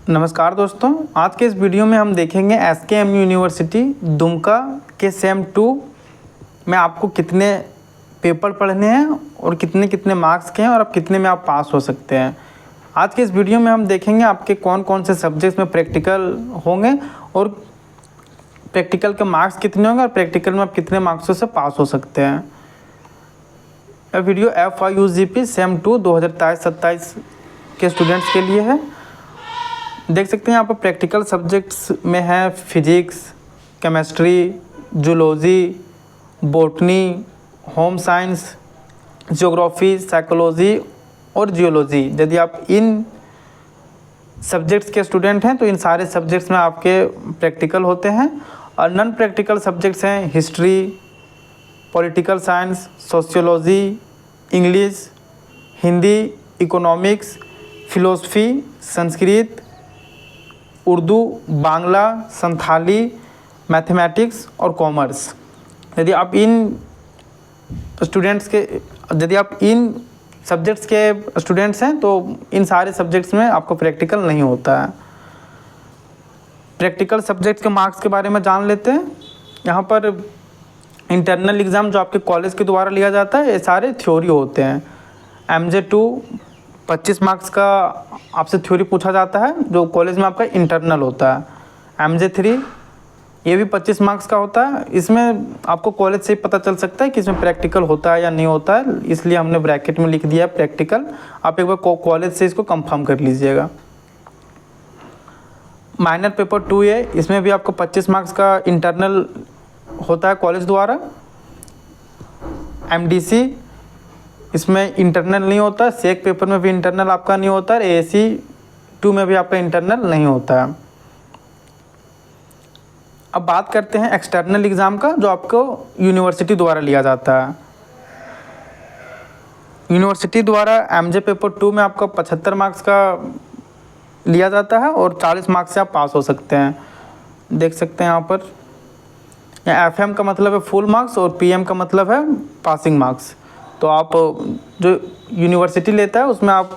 नमस्कार दोस्तों, आज के इस वीडियो में हम देखेंगे एसकेएम यूनिवर्सिटी दुमका के सेम 2 में आपको कितने पेपर पढ़ने हैं और कितने कितने मार्क्स के हैं और आप कितने में आप पास हो सकते हैं। आज के इस वीडियो में हम देखेंगे आपके कौन कौन से सब्जेक्ट्स में प्रैक्टिकल होंगे और प्रैक्टिकल के मार्क्स कितने होंगे और प्रैक्टिकल में आप कितने मार्क्सों से पास हो सकते हैं। यह वीडियो FIUGP सेम 2 2023-27 के स्टूडेंट्स के लिए है। देख सकते हैं यहाँ पर प्रैक्टिकल सब्जेक्ट्स में है physics, chemistry, zoology, botany, home science, geography, psychology और जियोलॉजी। यदि आप इन सब्जेक्ट्स के स्टूडेंट हैं तो इन सारे सब्जेक्ट्स में आपके प्रैक्टिकल होते हैं। और नॉन प्रैक्टिकल सब्जेक्ट्स हैं history, political science, sociology, English, Hindi, economics, philosophy, Sanskrit, Urdu, Bangla, Santhali, mathematics और कॉमर्स। यदि आप इन सब्जेक्ट्स के स्टूडेंट्स हैं तो इन सारे सब्जेक्ट्स में आपको प्रैक्टिकल नहीं होता है। प्रैक्टिकल सब्जेक्ट्स के मार्क्स के बारे में जान लेते हैं। यहाँ पर इंटरनल एग्ज़ाम जो आपके कॉलेज के द्वारा लिया जाता है, ये सारे थ्योरी होते हैं। MJ2 25 मार्क्स का आपसे थ्योरी पूछा जाता है जो कॉलेज में आपका इंटरनल होता है। MJ3 ये भी 25 मार्क्स का होता है। इसमें आपको कॉलेज से ही पता चल सकता है कि इसमें प्रैक्टिकल होता है या नहीं होता है, इसलिए हमने ब्रैकेट में लिख दिया है प्रैक्टिकल। आप एक बार कॉलेज से इसको कंफर्म कर लीजिएगा। माइनर पेपर 2A, इसमें भी आपको 25 मार्क्स का इंटरनल होता है कॉलेज द्वारा। MDC इसमें इंटरनल नहीं होता, सेक पेपर में भी इंटरनल आपका नहीं होता है, AC2 में भी आपका इंटरनल नहीं होता है। अब बात करते हैं एक्सटर्नल एग्ज़ाम का जो आपको यूनिवर्सिटी द्वारा लिया जाता है। यूनिवर्सिटी द्वारा MJ पेपर 2 में आपका 75 मार्क्स का लिया जाता है और 40 मार्क्स से आप पास हो सकते हैं। देख सकते हैं यहाँ पर FM का मतलब है फुल मार्क्स और PM का मतलब है पासिंग मार्क्स। तो आप जो यूनिवर्सिटी लेता है उसमें आप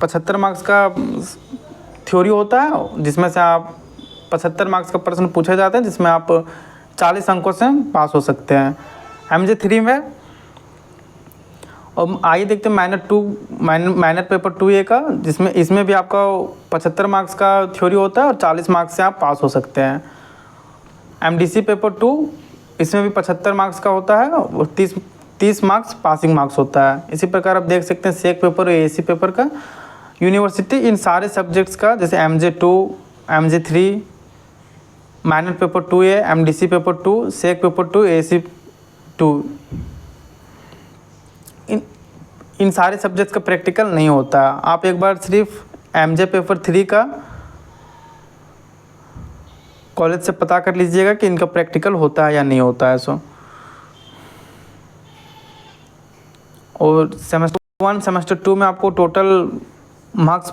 75 मार्क्स का थ्योरी होता है जिसमें से आप 75 मार्क्स का प्रश्न पूछे जाते हैं जिसमें आप 40 अंकों से पास हो सकते हैं। MJ3 में और आइए देखते हैं माइनर पेपर 2A का, जिसमें इसमें भी आपका 75 मार्क्स का थ्योरी होता है और 40 मार्क्स से आप पास हो सकते हैं। MDC पेपर 2 इसमें भी 75 मार्क्स का होता है और 30 मार्क्स पासिंग मार्क्स होता है। इसी प्रकार आप देख सकते हैं सेक पेपर और AC पेपर का यूनिवर्सिटी इन सारे सब्जेक्ट्स का, जैसे MJ2, MJ3, minor paper 2A, MDC paper 2, सेक पेपर 2, AC2, इन सारे सब्जेक्ट्स का प्रैक्टिकल नहीं होता। आप एक बार सिर्फ MJ पेपर 3 का कॉलेज से पता कर लीजिएगा कि इनका प्रैक्टिकल होता है या नहीं होता है। सो और सेमेस्टर 1 सेमेस्टर 2 में आपको टोटल मार्क्स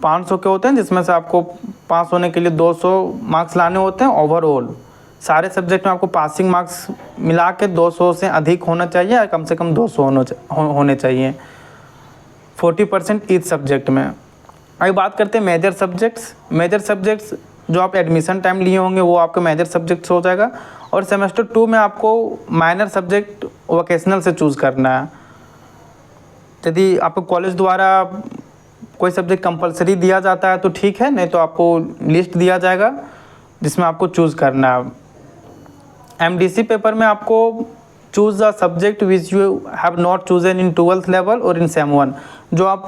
500 के होते हैं, जिसमें से आपको पास होने के लिए 200 मार्क्स लाने होते हैं। ओवरऑल सारे सब्जेक्ट में आपको पासिंग मार्क्स मिला के 200 से अधिक होना चाहिए या कम से कम 200 होने चाहिए, 40% ईच सब्जेक्ट में। अभी बात करते हैं मेजर सब्जेक्ट्स जो आप एडमिशन टाइम लिए होंगे वो आपके मेजर सब्जेक्ट्स हो जाएगा। और सेमेस्टर 2 में आपको माइनर सब्जेक्ट वोकेशनल से चूज़ करना है। यदि आपको कॉलेज द्वारा कोई सब्जेक्ट कंपलसरी दिया जाता है तो ठीक है, नहीं तो आपको लिस्ट दिया जाएगा जिसमें आपको चूज़ करना है। MDC पेपर में आपको choose the subject which you have not chosen in 12th level और इन सेम 1। जो आप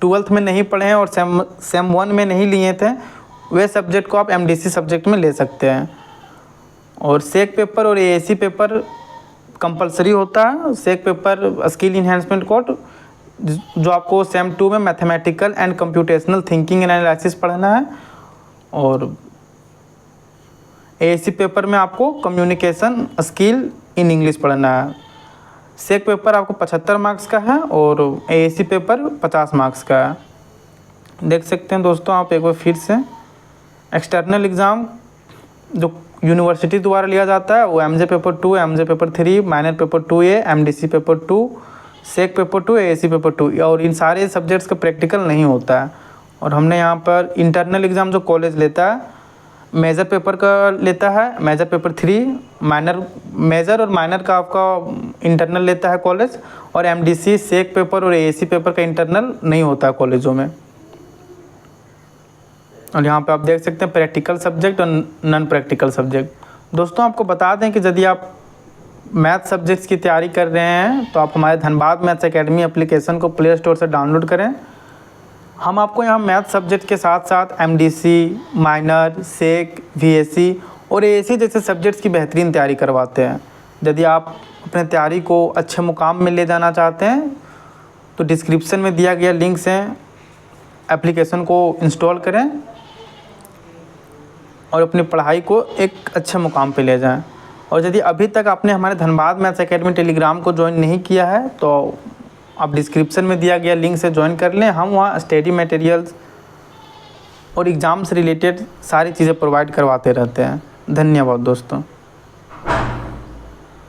12th में नहीं पढ़े हैं और सेम 1 में नहीं लिए थे वे सब्जेक्ट को आप MDC सब्जेक्ट में ले सकते हैं। और सेक पेपर और AC पेपर कंपलसरी होता है। सेक पेपर स्किल इन्हेंसमेंट कोर्स जो आपको सेम 2 में mathematical and computational thinking and analysis पढ़ना है। और AC पेपर में आपको कम्युनिकेशन स्किल इन इंग्लिश पढ़ना है। सेक पेपर आपको 75 मार्क्स का है और AC पेपर 50 मार्क्स का है। देख सकते हैं दोस्तों आप एक बार फिर से एक्सटर्नल एग्ज़ाम जो यूनिवर्सिटी द्वारा लिया जाता है वो MJ paper 2, MJ paper 3, minor paper 2A, MDC paper 2, सेक पेपर 2, AC पेपर 2 और इन सारे सब्जेक्ट्स का प्रैक्टिकल नहीं होता है। और हमने यहाँ पर इंटरनल एग्ज़ाम जो कॉलेज लेता है मेजर पेपर का लेता है, मेजर पेपर 3, मेजर और माइनर का आपका इंटरनल लेता है कॉलेज, और एमडीसी सेक पेपर और एएसी पेपर का इंटरनल नहीं होता है कॉलेजों में। और यहाँ पे आप देख सकते हैं प्रैक्टिकल सब्जेक्ट और नॉन प्रैक्टिकल सब्जेक्ट। दोस्तों आपको बता दें कि यदि आप मैथ सब्जेक्ट्स की तैयारी कर रहे हैं तो आप हमारे धनबाद मैथ्स एकेडमी एप्लीकेशन को प्ले स्टोर से डाउनलोड करें। हम आपको यहाँ मैथ सब्जेक्ट के साथ साथ एमडीसी, माइनर, सेक, वीएसी और एएसी जैसे सब्जेक्ट्स की बेहतरीन तैयारी करवाते हैं। यदि आप अपने तैयारी को अच्छे मुकाम में ले जाना चाहते हैं तो डिस्क्रिप्शन में दिया गया लिंक से एप्लीकेशन को इंस्टॉल करें और अपनी पढ़ाई को एक अच्छे मुकाम पे ले जाएं। और यदि अभी तक आपने हमारे धनबाद मैथ्स एकेडमी टेलीग्राम को ज्वाइन नहीं किया है तो आप डिस्क्रिप्शन में दिया गया लिंक से ज्वाइन कर लें। हम वहाँ स्टडी मटेरियल्स और एग्ज़ाम से रिलेटेड सारी चीज़ें प्रोवाइड करवाते रहते हैं। धन्यवाद दोस्तों।